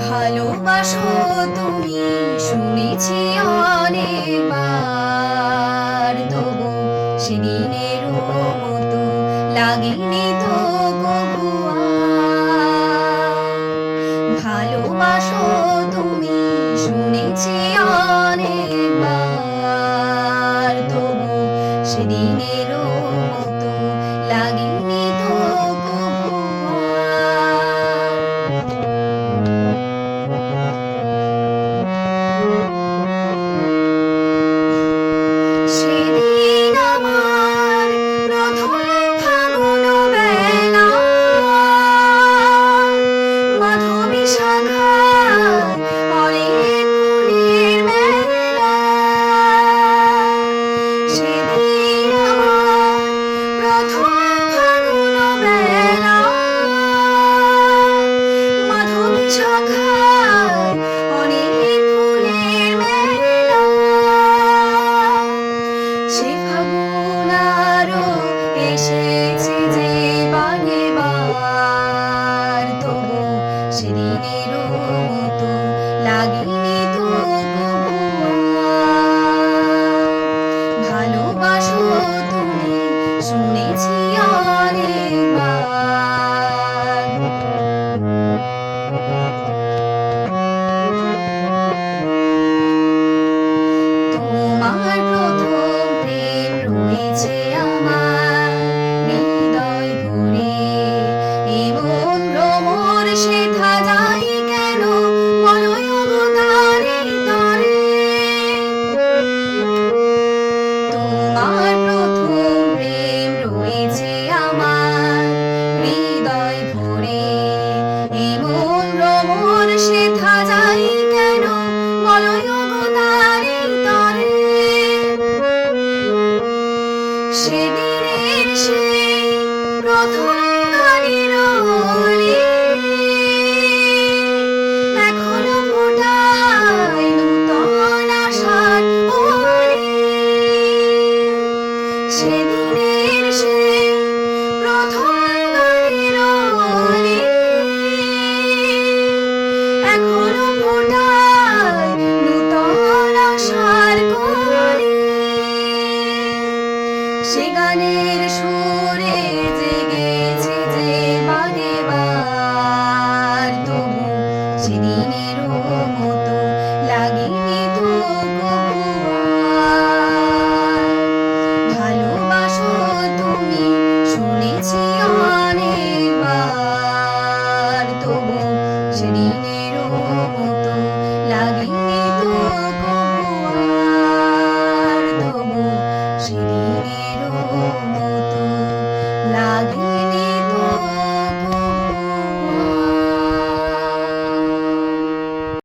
ভালোবাসো তুমি শুনেছি অনেকবার, তবু সেদিনের মতো লাগেনি তো কভু আর। ভালোবাসো তুমি শুনেছি অনেকবার, তবু সেদিনের মতো লাগেনি তো কভু আর। সেদিন আমার প্রথম ফাগুন বেলা, মাধবী শাখায় অনেক ফুলের মেলা। সেদিন আমার প্রথম ফাগুন বেলা, মাধবী শাখায় অনেক ফুলের মেলা। সে ফাগুন আরো এসেছে যে বারে বার, তবু সেদিনের মতো লাগেনি তো কভু আর। ভালোবাসো তুমি শুনেছি অনেকবার। তোমার প্রথম প্রেম রয়েছে আমার হৃদয় ভরে, এমন ভ্রমর সেথা যাই কেন বলোই গো তারে তরে। তোমার প্রথম প্রেম রয়েছে আমার হৃদয় ভরে, এমন ভ্রমর সেথা যাই কেন বলোই গো তারে তরে। সেদিনের সেই প্রথম গানের অলি এখনো ফোটায় নূতন আশার অলি। সেদিনের সেই প্রথম গানের অলি এখনো ফোটায় নূতন আশার কলি। সে গানের সুরে জেগেছে যে বারে বার, তবু সেদিনের মতো লাগেনি তো কভু আর। ভালোবাসো তুমি শুনেছি অনেকবার, তবু সেদিনের মতো লাগেনি তো কভু আর। তবু সেদিনের মতো লাগে।